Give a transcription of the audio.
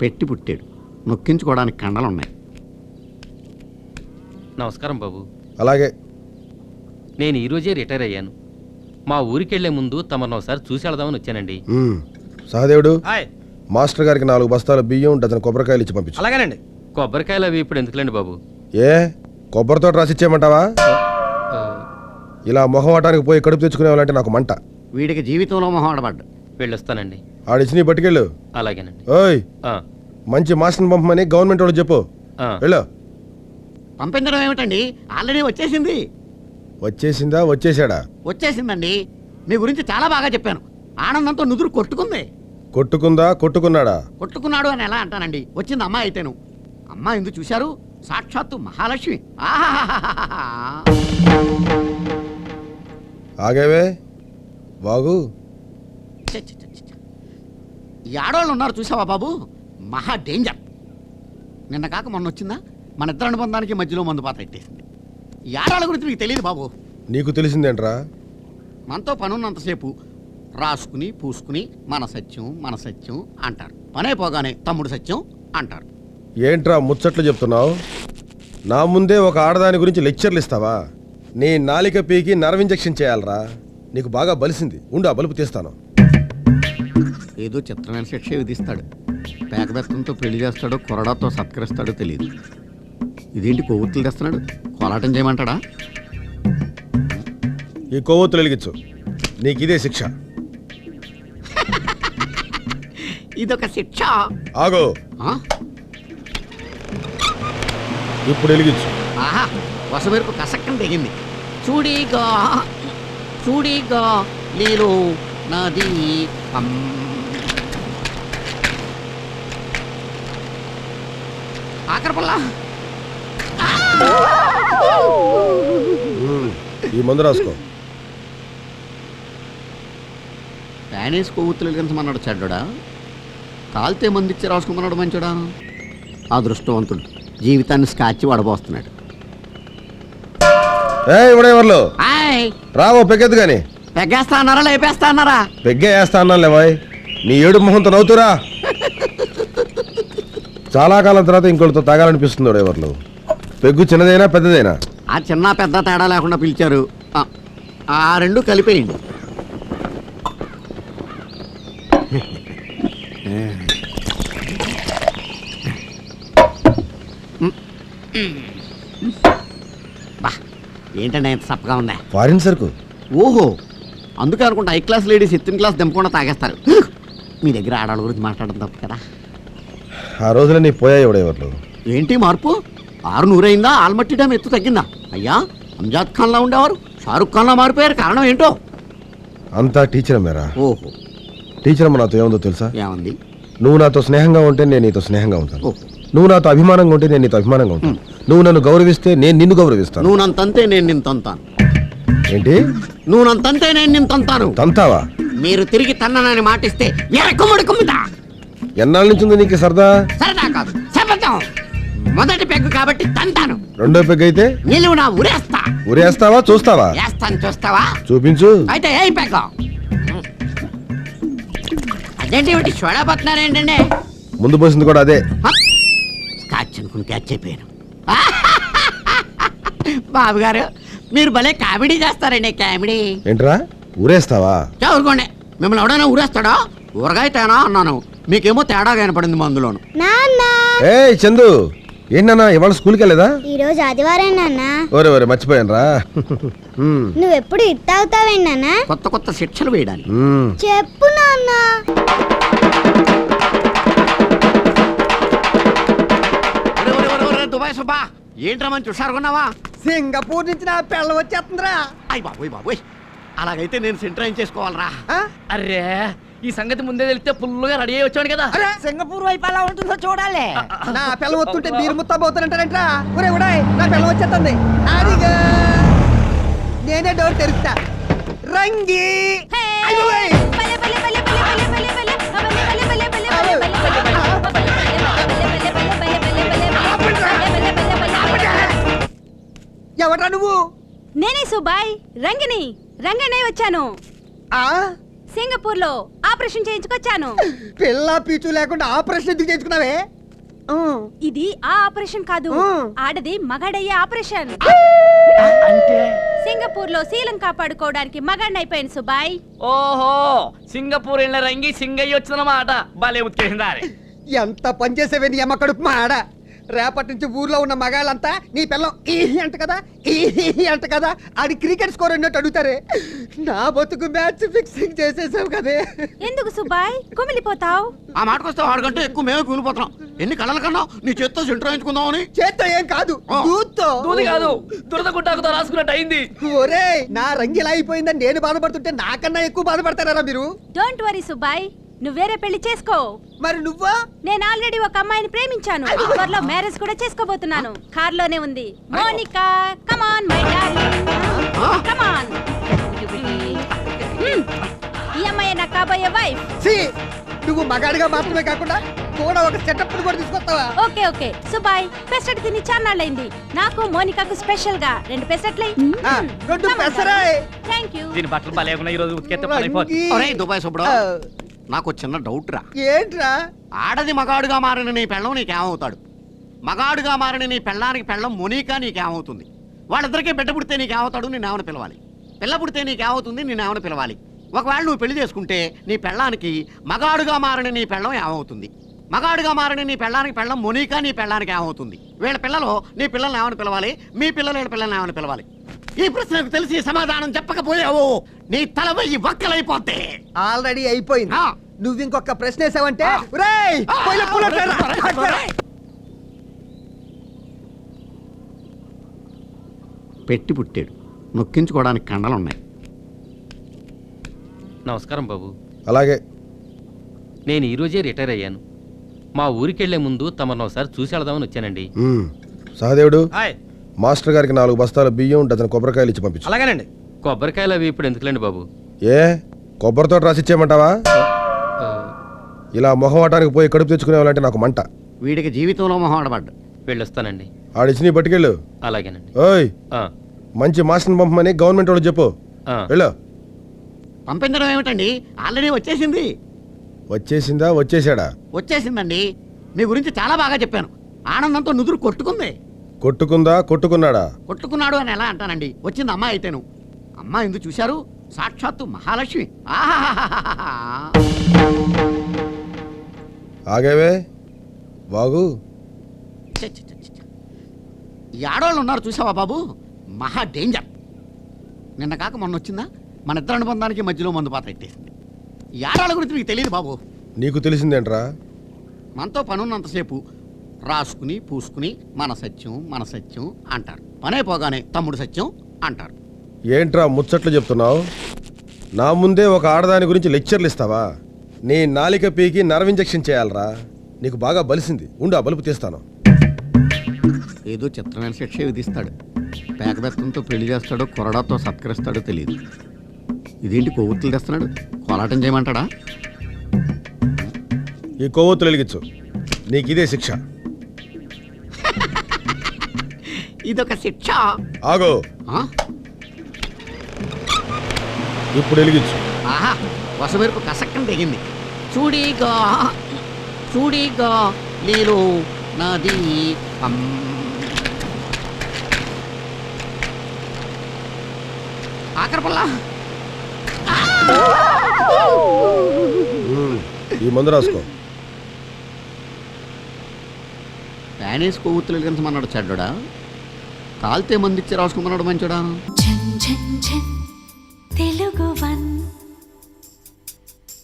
పెట్టి పుట్టాడు, నొక్కించుకోవడానికి కండలున్నాయి. నమస్కారం బాబు. అలాగే. నేను ఈరోజే రిటైర్ అయ్యాను. మా ఊరికెళ్లే ముందు తమను ఒకసారి చూసి వెళదామని వచ్చానండి. సహదేవుడు, మాస్టర్ గారికి 4 బస్తాల బియ్యం, డజన్ కొబ్బరికాయలు ఇచ్చి పంపించు. అలాగేనండి. కొబ్బరికాయలు అవి ఇప్పుడు ఎందుకులేండి బాబు? ఏ కొబ్బరితో రాసిచ్చేయమంటావా? ఇలా మొహమాటానికి పోయి కడుపు తెచ్చుకునేవాళ్ళంటే నాకు మంట. వీడికి జీవితంలో మొహమాటపడ్డా. వెళ్ళొస్తానండి. ఆడిచ్చి నీ పట్టుకెళ్ళు. అలాగేనండి. ఓయ్, మంచి మాస్టర్ని పంపమని గవర్నమెంట్ వాళ్ళు చెప్పు. వెళ్ళు. పంపించడం ఏమిటండి, ఆల్రెడీ వచ్చేసింది. వచ్చేసిందా? వచ్చేసాడా? వచ్చేసిందండి. మీ గురించి చాలా బాగా చెప్పాను. ఆనందంతో నుదురు కొట్టుకుంది. కొట్టుకుందా? కొట్టుకున్నాడా? కొట్టుకున్నాడు అని ఎలా అంటానండి, వచ్చింది అమ్మాయి అయితేను. అమ్మాయి ఎందుకు చూశారు? సాక్షాత్తు మహాలక్ష్మి. ఆగేవే బాగు. ఈ ఆడవాళ్ళు ఉన్నారు చూసావా బాబు, మహా డేంజర్. నిన్న కాక మొన్న వచ్చిందా, మన ఇద్దరు అనుబంధానికి మధ్యలో మందు పాత్ర ఎట్టేసింది. ఈ ఆడవాళ్ళ గురించి మీకు తెలియదు బాబు. నీకు తెలిసిందేంట్రా? మనతో పనున్నంతసేపు రాసుకుని పూసుకుని మన సత్యం మన సత్యం అంటారు. పనైపోగానే తమ్ముడు సత్యం అంటారు. ఏంట్రా ముచ్చట్లు చెప్తున్నావు? నా ముందే ఒక ఆడదాని గురించి లెక్చర్లు ఇస్తావా? నీ నాలిక పీకి నర్వ్ ఇంజెక్షన్ చేయాలరా. నీకు బాగా బలిసింది. ఉండు, ఆ బలుపు తీస్తాను. ఏదో చిత్రమైన శిక్ష విధిస్తాడు. పేకబెత్తంతో పెళ్లి చేస్తాడో కొరడాతో సత్కరిస్తాడో తెలియదు. ఇదేంటి కొవ్వొత్తులు తెస్తున్నాడు? కోలాటం చేయమంటాడా? ఈ కొవ్వొత్తులు వెలిగించు. నీకు ఇదే శిక్ష. ఇదొక శిక్ష. ఆగో, ఇప్పుడు వెలిగించు. ఆహా, వసమెరుపు కసక్కని తెగింది. చూడిగా చూడిగా నేను నది ఆఖరిపల్లా. ఈ మందు రాసుకో. ప్యానేసి కొవ్వొత్తులు వెలిగించమన్నాడు చెడ్డా, కాల్తే మందిచ్చి రాసుకోమన్నాడు మంచోడా. అదృష్టవంతుడు జీవితాన్ని స్కాచి వడబోస్తున్నాడు. రావో పెగ్గెద్దు గాని. పెగ్గేస్తా అన్నారా లేపేస్తా అన్నారా? పెగ్గే వేస్తా అన్నాను లేవాయ్. నీ ఏడు మొహంతో నవ్వుతురా. చాలా కాలం తర్వాత ఇంకోటితో తాగాలనిపిస్తుంది. ఎవరు పెగ్గు చిన్నదైనా పెద్దదైనా? ఆ చిన్న పెద్ద తేడా లేకుండా పిలిచారు. ఆ రెండు కలిపేయండి. బా, ఏంటంటే ఎంత సప్పగా ఉందా? ఫారిన్ సరుకు. ఓహో, అందుకే అనుకుంటా హై క్లాస్ లేడీస్ ఎత్తిన క్లాస్ దింపకుండా తాగేస్తారు. మీ దగ్గర ఆడవాళ్ళ గురించి మాట్లాడడం తప్పు కదా. ఆ రోజున నీ పోయాయి ఎవరు? ఏంటి మార్పు? 600 అయిందా? ఆల్మట్టి డ్యామ్ ఎత్తు తగ్గిందా? అయ్యా, అంజాద్ ఖాన్లా ఉండేవారు షారుఖ్ ఖాన్లా మారిపోయారు. కారణం ఏంటో? అంతా టీచర్ మేరా. ఓహో, టీచర్ అమ్మ నాతో ఏముందో తెలుసా? ఏమంది? నువ్వు నాతో స్నేహంగా ఉంటే నేను నీతో స్నేహంగా ఉంటాను. ఓహో, నువ్వు నాతో అభిమానంగా ఉంటే నేను నీతో అభిమానంగా ఉంటాను. నువ్వు నన్ను గౌరవిస్తే నేను నిన్ను గౌరవిస్తాను. నువ్వు నన్ను తంతే నేను నిన్ను తంతాను. ఏంటి? నువ్వు నన్ను తంతే నేను నిన్ను తంతాను. తంతావా? మీరు తిరిగి తన్ననని మాటిస్తే ఎరకుమ్ముడు కుమ్ముతా. ఎన్నాళ్ళ నుంచి ఉంది నీకు సరదా? సరదా కాదు, శపథం. మొదటి పెగ్గు కాబట్టి తంతాను. రెండో పెగ్గు అయితే నిలువు నా ఉరేస్తా. ఉరేస్తావా? చూస్తావా? వేస్తాను, చూస్తావా? చూపించు. అయితే ఏ పెగ్గ? అదేంటి ఒకటి చూడబోతున్నారేంటండి? ముందు పోసింది కూడా అదే. స్కాచ్ అనుకుని క్యాచ్ అయిపోయాను. బాబు గారు, మీరు భలే కామెడీ చేస్తారండి. కామెడీ ఏంట్రా? ఊరేస్తావా? ఊరుకోండి. మిమ్మల్ని ఎవడైనా ఊరేస్తాడా? ఊరగాయ తేనా అన్నాను, మీకేమో తేడా కనపడింది మందులోను. ఏ చందు, ఏంటన్నా ఇవాళ స్కూల్కి వెళ్ళేదా? ఈ రోజు ఆదివారం నాన్న. ఒరే ఒరే మర్చిపోయాను రా. నువ్వెప్పుడు ఇట్టావుతావేంటి నాన్న? కొత్త కొత్త శిక్షలు వేయడానికి. చెప్పు నాన్న. దుబాయ్ సుబ్బా, ఏంట్రా మంచి హుషారుకున్నావా? సింగపూర్ నుంచి నా పిల్ల వచ్చేస్తుందిరా. అయ్య బాబోయ్ బాబోయ్, అలాగైతే నేను సెంట్రైన్ చేసుకోవాలరా. అరే, ఈ సంగతి ముందే తెలిస్తే ఫుల్గా రెడీ అయ్యి వచ్చాడు కదా. అరే, సింగపూర్ వైపు ఎలా ఉంటుందో చూడాలి. నా పిల్ల వస్తుంటే మీరు ముస్తాబోతానంటారంటరా? ఒరే ఉడాయ్, నా పిల్ల వచ్చేస్తుంది. అదిగా నేనే డోర్ తెరుస్తా. రంగి ఎవరా నువ్వు? నేనే సుబాయ్, రంగిని రంగనే వచ్చాను. సింగపూర్ లో ఆ ఆపరేషన్ చేయించుకొచ్చాను. పిల్ల పీచు లేకుండా ఆపరేషన్ ఎందుకు చేయించుకున్నావే? ఇది ఆ ఆపరేషన్ కాదు, ఆడది మగాడయ్యే ఆపరేషన్. సింగపూర్ లో శీలం కాపాడుకోవడానికి మగాడినైపోయాను సుబాయ్. ఓహో, సింగపూర్ వెళ్ళిన రంగి సింగయ్య వచ్చినమాట. భలే ఉత్కేసిందా? ఎంత పనిచేసేవే నీ అమ్మ కడుపు మా ఆడ. రేపటి నుంచి ఊర్లో ఉన్న మగాళ్ళంతా నీ పిల్లం ఈ అంట కదా, ఈ అంట కదా అది క్రికెట్ స్కోర్ అన్నట్టు అడుగుతారే. నా బతుకు మ్యాచ్ ఫిక్సింగ్ చేసేసావు కదే. ఎందుకు సుబాయ్ కుమిలిపోతావు? ఆ మాటకొస్తే వాడికంటే ఎక్కువ మేమే కూలిపోతున్నాం. ఎన్ని కళ్ళల కన్నా నీ చేత్తో సెంటర్ వేయించుకుందామని. చేత్తో ఏం కాదు, దూత్తో. దూది కాదు, దురద గుట్టాకుతో రాసుకున్నట్టు అయింది. ఒరే, నా రంగు ఇలా అయిపోయిందని నేను బాధపడుతుంటే నాకన్నా ఎక్కువ బాధపడతారా మీరు? డోంట్ వరీ సుబాయ్, నువ్వు వేరే పెళ్లి చేసుకో. మరి నువ్వా? నేను ఆల్రెడీ ఒక అమ్మాయిని ప్రేమించాను. త్వరలో మ్యారేజ్ కూడా చేసుకోబోతున్నాను. కార్లోనే ఉంది. Monica, come on my darling, come on. ఈ అమ్మాయి నా కాబోయే వైఫ్. సి, నువ్వు మగాడిగా మాత్రమే కాకుండా కూడా ఒక సెటప్ కూడా తీసుకొస్తావా? ఓకే ఓకే సుబాయ్, పెసరట్ తిని చాన్నాళ్ళైంది. నాకు మోనికాకు స్పెషల్ గా 2 పెసరట్లే. రెండు పెసరాయ్. Thank you. దీని బట్టలు భలేకున్నా, ఈ రోజు ఉతికేస్తే పడైపోతుంది. ఒరేయ్ దుబాయ్ సుబ్బడు, నాకు చిన్న డౌట్ రా. ఏంట్రా? ఆడది మగాడుగా మారిన నీ పెళ్ళం నీకేమవుతాడు? మగాడుగా మారిన నీ పెళ్ళానికి పెళ్ళం మొనీకా నీకేమవుతుంది? వాళ్ళిద్దరికీ బిడ్డ పుడితే నీకేమవుతాడు? నేనేమని పిలవాలి? పిల్ల పుడితే నీకేమవుతుంది? నేనేమని పిలవాలి? ఒకవేళ నువ్వు పెళ్లి చేసుకుంటే నీ పెళ్ళానికి మగాడుగా మారిన నీ పెళ్ళం ఏమవుతుంది? మగాడుగా మారిన నీ పెళ్ళానికి పెళ్ళం మొనీకా నీ పెళ్ళానికి ఏమవుతుంది? వీళ్ళ పిల్లలు నీ పిల్లల్ని ఏమని పిలవాలి? మీ పిల్లలు వీళ్ళ పిల్లల్ని ఏమని పిలవాలి? ఈ ప్రశ్నకు తెలిసి సమాధానం చెప్పకపోయావు నీ తల వెయ్యి వక్కలైపోతే. ఆల్రెడీ అయిపోయింది. ఆ. నువ్వు ఇంకొక ప్రశ్న వేసావంటే పెట్టి పుట్టాడు, నొక్కించుకోవడానికి కండలున్నాయి. నమస్కారం బాబు. అలాగే. నేను ఈరోజే రిటైర్ అయ్యాను. మా ఊరికెళ్లే ముందు తమను ఒకసారి చూసి వెళదామని వచ్చానండి. సహదేవుడు, హాయ్. మాస్టర్ గారికి 4 బస్తాల బియ్యం, డజన్ కొబ్బరికాయలు ఇచ్చి పంపించు. అలాగేనండి. కొబ్బరికాయలు అవి ఇప్పుడు ఎందుకులేండి బాబు? ఏ కొబ్బరితో రాసిచ్చేయమంటావా? ఆ, ఇలా మొహం ఆటానికి పోయి కడుపు తెచ్చుకునేవాళ్ళంటే నాకు మంట. వీడికి జీవితంలో మొహమాడబడ్డా. వెళ్ళొస్తానండి. ఆడిచ్చి నీ పట్టుకెళ్ళు. అలాగేనండి. ఓయ్, ఆ, మంచి మాస్టర్ని పంపమని గవర్నమెంట్ వాళ్ళు చెప్పు. ఆ. వెళ్ళు. పంపించడం ఏమిటండి, ఆల్రెడీ వచ్చేసింది. వచ్చేసిందా? వచ్చేసాడా? వచ్చేసిందండి. మీ గురించి చాలా బాగా చెప్పాను. ఆనందంతో నుదురు కొట్టుకుంది. కొట్టుకుందా? కొట్టుకున్నాడా? కొట్టుకున్నాడు అని ఎలా అంటానండి? వచ్చింది అమ్మాయి అయితేను. అమ్మాయి ఎందుకు చూశారు? సాక్షాత్తు మహాలక్ష్మి. ఆహాహాహాహా. ఆగేవే బాగు. ఛ, ఛ, ఛ, ఛ. ఈ ఆడవాళ్ళు ఉన్నారు చూసావా బాబు, మహా డేంజర్. నిన్న కాక మొన్న వచ్చిందా, మన ఇద్దరు అనుబంధానికి మధ్యలో మందు పాత్ర ఎట్టేసింది. ఈ ఆడవాళ్ళ గురించి మీకు తెలియదు బాబు. నీకు తెలిసిందేంట్రా? మనతో పనున్నంతసేపు రాసుకుని పూసుకుని మన సత్యం అంటారు. పనే పోగానే తమ్ముడు సత్యం అంటారు. ఏంట్రా ముచ్చట్లు చెప్తున్నావు? నా ముందే ఒక ఆడదాని గురించి లెక్చర్లు ఇస్తావా? నీ నాలిక పీకి నర్వ్ ఇంజెక్షన్ చేయాలరా. నీకు బాగా బలిసింది. ఉండు, ఆ బలుపు తీస్తాను. ఏదో చిత్రమైన శిక్ష విధిస్తాడు. పేకబెత్తంతో పెళ్లి చేస్తాడో కొరడాతో సత్కరిస్తాడో తెలియదు. ఇదేంటి కొవ్వొత్తులు తెస్తున్నాడు? కోలాటం చేయమంటాడా? ఈ కొవ్వొత్తులు వెలిగించు. నీకు ఇదే శిక్ష. ఇదొక శిక్ష. ఆగో, ఆ? ఇప్పుడు వెలిగించు. ఆహా, వసమెరుపు కసక్కని తెగింది. చూడిగా నీలో నది ఆఖరిపల్లా. ఈ మందు రాసుకో. ప్యానేస్ కొవ్వొత్తులు వెలిగించమన్నాడు చెడ్డా, కాల్తే మందిచ్చి రాసుకోమన్నాడు మంచోడా. తెలుగు వన్